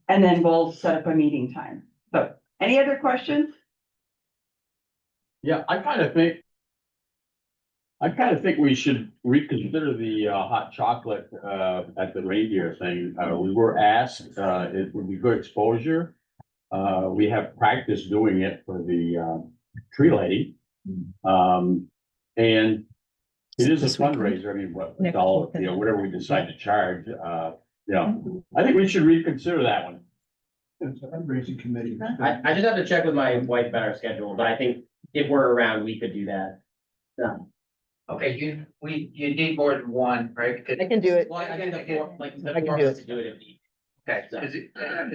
And then we'll set up a meeting time. So, any other questions? Yeah, I kind of think we should reconsider the hot chocolate at the reindeer thing. We were asked, it would be good exposure. We have practiced doing it for the tree lighting. And it is a fundraiser. I mean, what, all, whatever we decide to charge, I think we should reconsider that one. It's a fundraising committee. I just have to check with my wife about our schedule, but I think if we're around, we could do that. So. Okay, you need more than one, right? I can do it. Well, I think the four, like, the I can four do of us it. to do it if need. Okay, because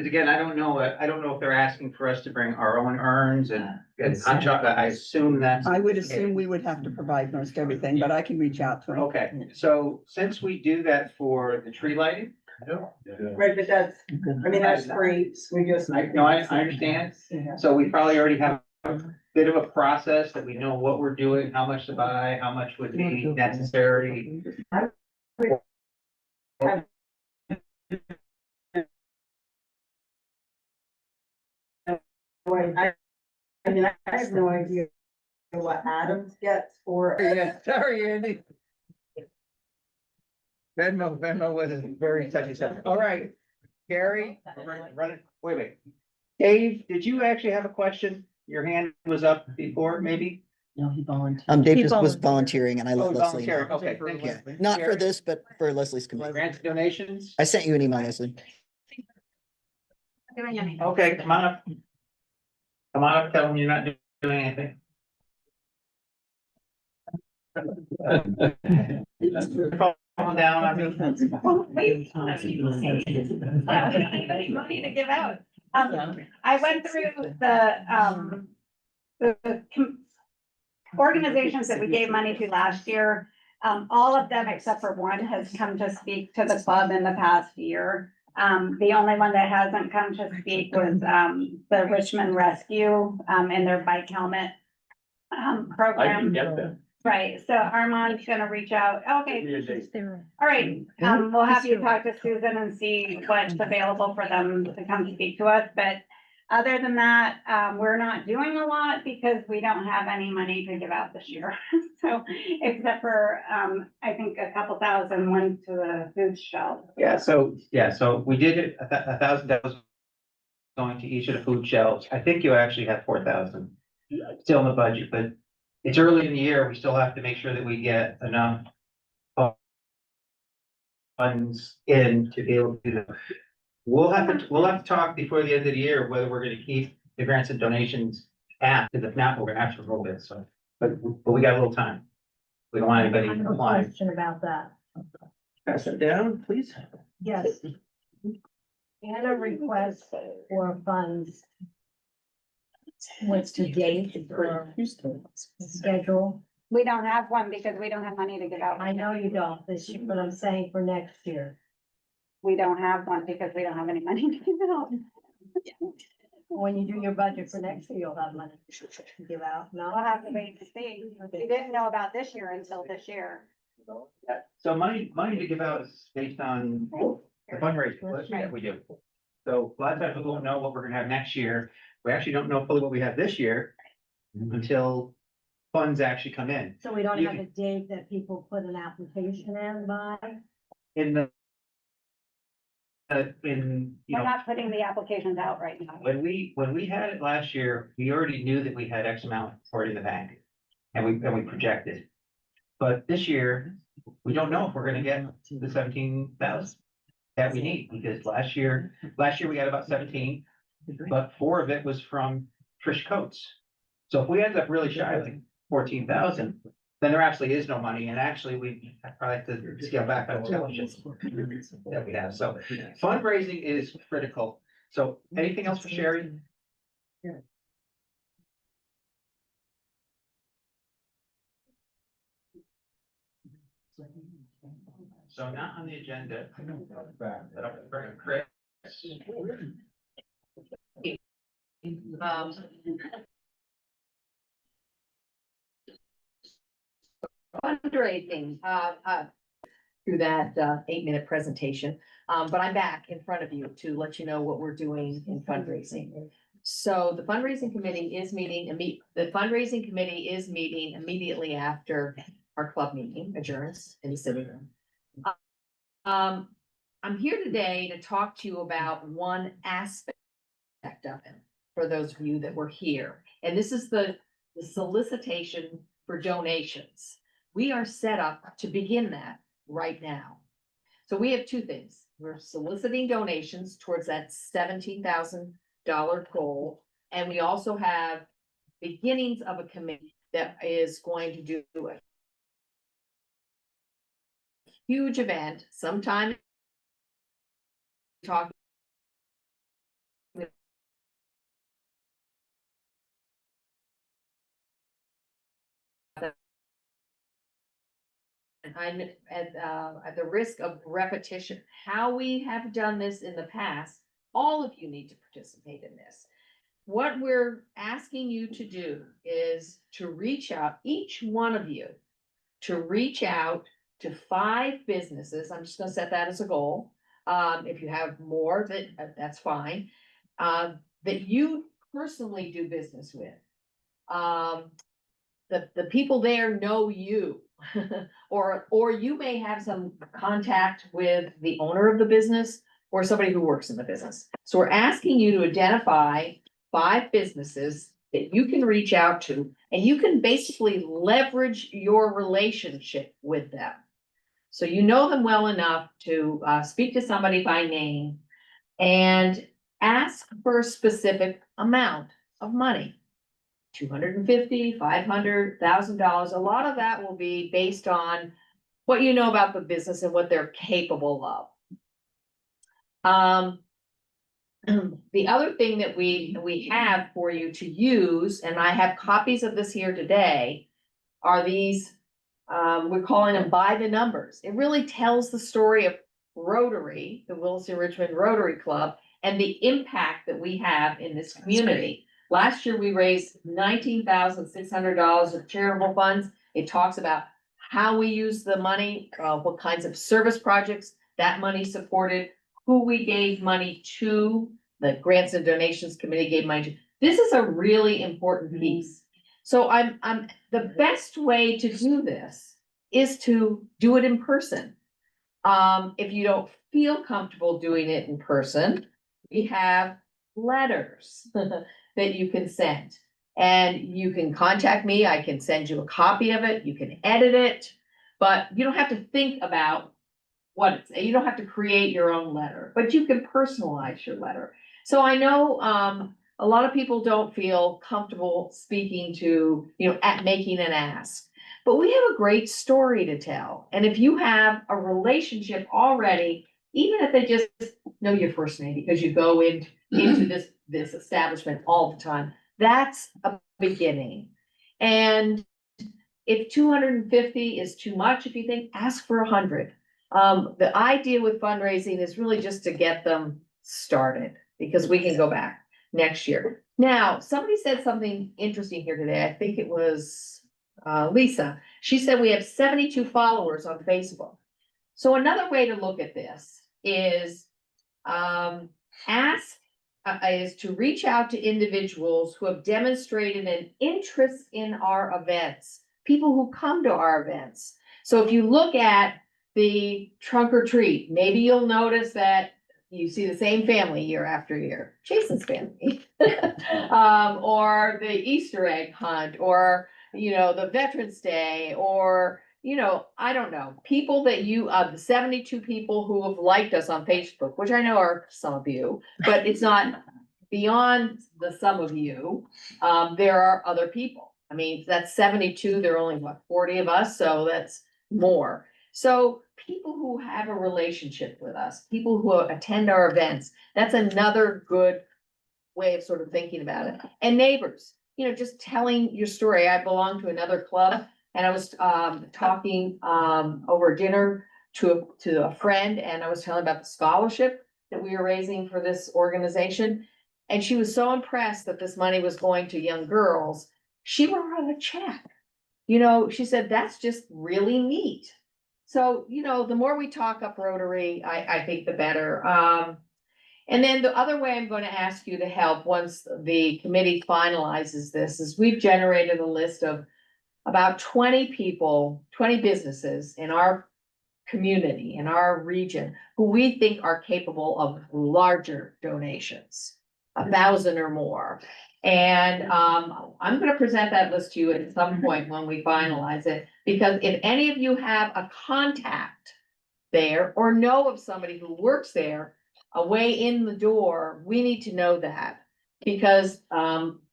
again, I don't know if they're asking for us to bring our own urns and hot chocolate, I assume that's. I would assume we would have to provide most everything, but I can reach out to them. Okay, so since we do that for the tree lighting. Right, but that's, I mean, that's great. We just. I understand. So we probably already have a bit of a process that we know what we're doing, how much to buy, how much would be necessary. I mean, I have no idea what Adams gets for. Yeah, sorry, Andy. Venmo was a very touchy subject. All right, Gary, run it, wait. Dave, did you actually have a question? Your hand was up before, maybe? No, he volunteered. Dave just was volunteering and I let Oh, Leslie know. volunteer, okay, thank you. Yeah, not for Gary? this, but for Leslie's committee. Grants donations? I sent you an email, Leslie. Okay, come on up. Come on up, tell them you're not doing anything. Calm down, I mean. Money to give out. I went through the organizations that we gave money to last year. All of them except for one has come to speak to the club in the past year. The only one that hasn't come to speak was the Richmond Rescue and their bike helmet I program. can get them. Right, so Armand's gonna reach out. Okay, all right, we'll have you talk to Susan and see what's available for them to come speak to us, but other than that, we're not doing a lot because we don't have any money to give out this year. So, except for, I think a couple thousand went to the food shelf. Yeah, so we did it, $1,000 going to each of the food shelves. I think you actually have 4,000 still in the budget, but it's early in the year. We still have to make sure that we get enough funds in to be able to do that. We'll have to talk before the end of the year whether we're gonna keep the grants and donations at, because if not, we're gonna have to roll this, so. But we got a little time. We don't want anybody I have a applying. question about that. Pass it down, please. Yes. and a request for funds. What's the date for the schedule? We don't have one because we don't have money to give out. I know you don't this year, but I'm saying for next year. We don't have one because we don't have any money to give out. When you do your budget for next year, you'll have money to give out, We'll no? have to wait to see. We didn't know about this year until this year. So money to give out is based on the fundraising list that we do. So a lot of times we won't know what we're gonna have next year. We actually don't know fully what we have this year until funds actually come in. So we don't You have a date that people put an application in by? In the in, you We're know, not putting the applications out right now. when we had it last year, we already knew that we had X amount already in the bank. And we projected. But this year, we don't know if we're gonna get the 17,000 that we need, because last year we got about 17, but 4 of it was from Trish Coates. So if we end up really shy, like 14,000, then there absolutely is no money, and actually we probably have to scale back on scholarships that we have. So fundraising is critical. So anything else for Sherry? So not on the agenda. Chris. Fundraising, through that 8-minute presentation. But I'm back in front of you to let you know what we're doing in fundraising. So the fundraising committee is meeting, immediately after our club meeting adjourns in the sitting room. I'm here today to talk to you about one aspect of it, for those of you that were here. And this is the solicitation for donations. We are set up to begin that right now. So we have 2 things. We're soliciting donations towards that $17,000 goal. And we also have beginnings of a committee that is going to do a huge event sometime. Talking I'm at the risk of repetition, how we have done this in the past, all of you need to participate in this. What we're asking you to do is to reach out, each one of you, to reach out to 5 businesses. I'm just gonna set that as a goal. If you have more, that's fine. That you personally do business with. The people there know you. Or you may have some contact with the owner of the business or somebody who works in the business. So we're asking you to identify 5 businesses that you can reach out to, and you can basically leverage your relationship with them. So you know them well enough to speak to somebody by name and ask for a specific amount of money. $250, $500, $1,000. A lot of that will be based on what you know about the business and what they're capable of. The other thing that we have for you to use, and I have copies of this here today, are these, we're calling them by the numbers. It really tells the story of Rotary, the Williston-Richmond Rotary Club, and the impact that we have in this community. Last year, we raised $19,600 of charitable funds. It talks about how we use the money, what kinds of service projects that money supported, who we gave money to, the Grants and Donations Committee gave money to. This is a really important piece. So the best way to do this is to do it in person. If you don't feel comfortable doing it in person, we have letters that you can send. And you can contact me, I can send you a copy of it, you can edit it, but you don't have to think about what it's, you don't have to create your own letter, but you can personalize your letter. So I know a lot of people don't feel comfortable speaking to, at making an ask, but we have a great story to tell. And if you have a relationship already even if they just know your first name because you go into this establishment all the time, that's a beginning. And if 250 is too much, if you think, ask for 100. The idea with fundraising is really just to get them started, because we can go back next year. Now, somebody said something interesting here today. I think it was Lisa. She said we have 72 followers on Facebook. So another way to look at this is is to reach out to individuals who have demonstrated an interest in our events, people who come to our events. So if you look at the trunk or treat, maybe you'll notice that you see the same family year after year, Jason's family. Or the Easter egg hunt, or, the Veterans Day, or, I don't know, people that the 72 people who have liked us on Facebook, which I know are some of you, but it's not beyond the sum of you. There are other people. I mean, that's 72, there are only 40 of us, so that's more. So people who have a relationship with us, people who attend our events, that's another good way of sort of thinking about it. And neighbors, just telling your story. I belong to another club, and I was talking over dinner to a friend, and I was telling about the scholarship that we were raising for this organization. And she was so impressed that this money was going to young girls. She wrote out a check. She said, that's just really neat. So, the more we talk up Rotary, I think the better. And then the other way I'm going to ask you to help once the committee finalizes this is we've generated a list of about 20 people, 20 businesses in our community, in our region, who we think are capable of larger donations, 1,000 or more. And I'm going to present that list to you at some point when we finalize it, because if any of you have a contact there or know of somebody who works there, a way in the door, we need to know that, because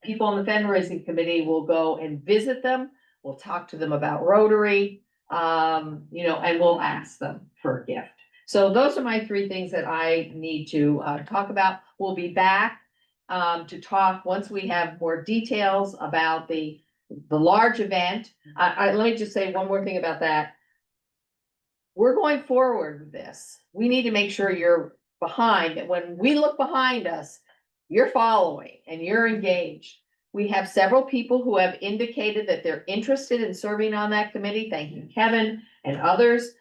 people on the fundraising committee will go and visit them. We'll talk to them about Rotary, and we'll ask them for a gift. So those are my 3 things that I need to talk about. We'll be back to talk once we have more details about the large event. Let me just say one more thing about that. We're going forward with this. We need to make sure you're behind, that when we look behind us, you're following and you're engaged. We have several people who have indicated that they're interested in serving on that committee. Thank you, Kevin and others.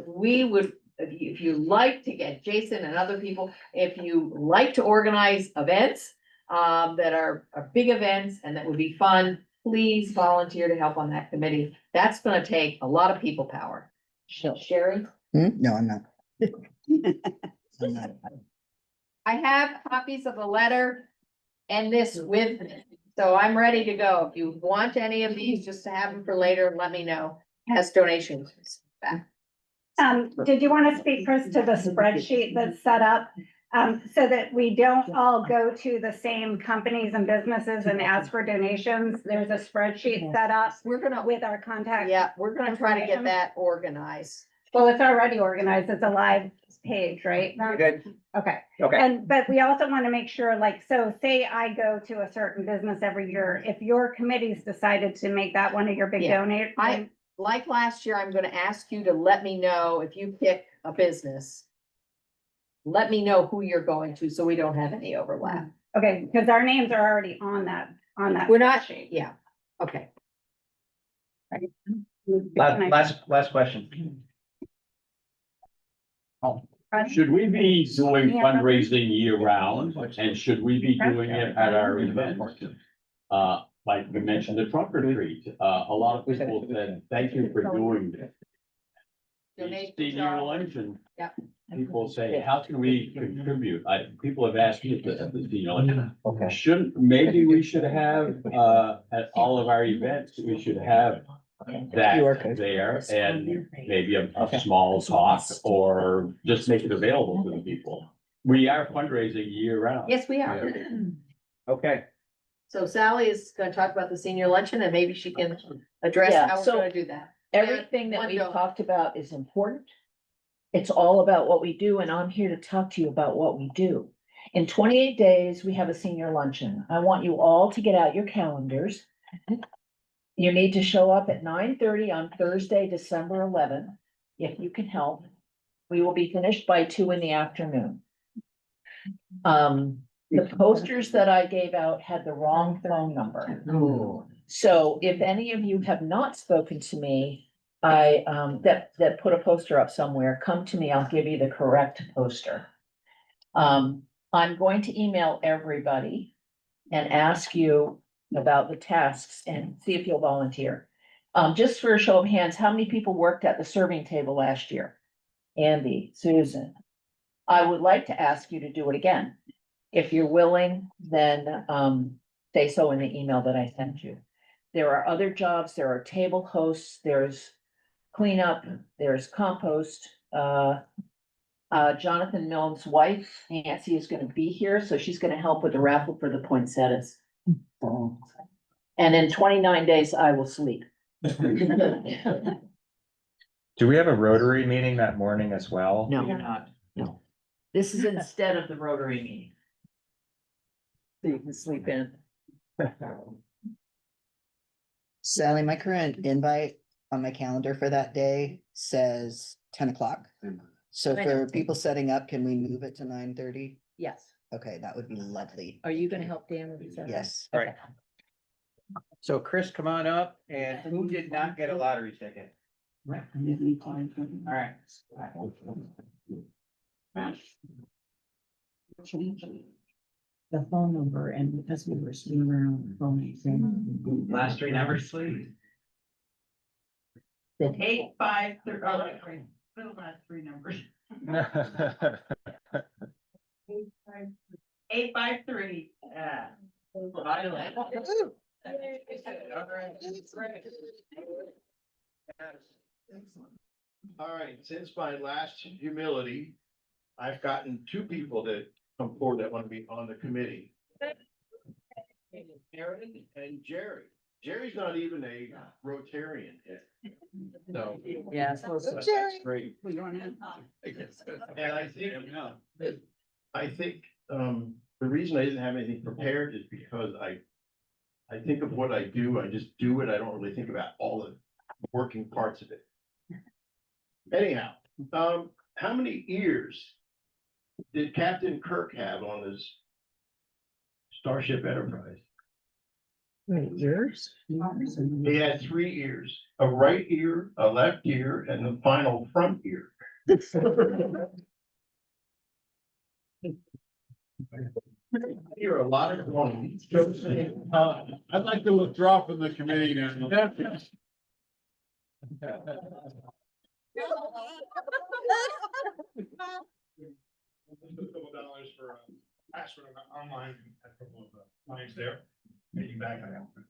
We would, if you like to get Jason and other people, if you like to organize events that are big events and that would be fun, please volunteer to help on that committee. That's going to take a lot of people power. Sherry? No, I'm not. I have copies of the letter and this with me, so I'm ready to go. If you want any of these, just to have them for later, let me know. Has donations back. Did you want to speak, Chris, to the spreadsheet that's set up? So that we don't all go to the same companies and businesses and ask for donations? There's a spreadsheet set up. With our contact. Yeah, we're gonna try to get that organized. Well, it's already organized. It's a live page, right? Good. Okay. Okay. But we also want to make sure, so say I go to a certain business every year, if your committee's decided to make that one of your big donors. Like last year, I'm gonna ask you to let me know if you pick a business. Let me know who you're going to, so we don't have any overlap. Okay, because our names are already on that. We're not, yeah, okay. Last question. Should we be doing fundraising year round, and should we be doing it at our events? Like we mentioned, the trunk or treat, a lot of people said, thank you for doing this. The senior luncheon, people say, how can we contribute? People have asked me at the senior luncheon. Maybe we should have, at all of our events, we should have that there, and maybe a small talk, or just make it available to the people. We are fundraising year round. Yes, we are. Okay. So Sally is gonna talk about the senior luncheon, and maybe she can address how we're gonna do that. Everything that we talked about is important. It's all about what we do, and I'm here to talk to you about what we do. In 28 days, we have a senior luncheon. I want you all to get out your calendars. You need to show up at 9:30 on Thursday, December 11th, if you can help. We will be finished by 2 in the afternoon. The posters that I gave out had the wrong phone number. So if any of you have not spoken to me, that put a poster up somewhere, come to me, I'll give you the correct poster. I'm going to email everybody and ask you about the tasks and see if you'll volunteer. Just for a show of hands, how many people worked at the serving table last year? Andy, Susan. I would like to ask you to do it again. If you're willing, then say so in the email that I sent you. There are other jobs, there are table hosts, there's cleanup, there's compost. Jonathan Milne's wife, Nancy, is gonna be here, so she's gonna help with the raffle for the poinsettias. And in 29 days, I will sleep. Do we have a Rotary meeting that morning as well? No, not, no. This is instead of the Rotary meeting. So you can sleep in. Sally, my current invite on my calendar for that day says 10 o'clock. So for people setting up, can we move it to 9:30? Yes. Okay, that would be lovely. Are you gonna help Dan with that? Yes. Right. So Chris, come on up, and who did not get a lottery ticket? Right. All right. The phone number, and because we were still around phone. Last three numbers, please. 853, the last three numbers. 853. All right, since my last humility, I've gotten 2 people that come forward that want to be on the committee. Aaron and Jerry. Jerry's not even a Rotarian yet. So. Yeah, it's supposed to. That's great. And I think, the reason I didn't have anything prepared is because I think of what I do, I just do it, I don't really think about all the working parts of it. Anyhow, how many ears did Captain Kirk have on his Starship Enterprise? Ears? He had 3 ears, a right ear, a left ear, and the final front ear. Hear a lot of groaning. I'd like to withdraw from the committee now. $2 for password online, a couple of lines there. Maybe back.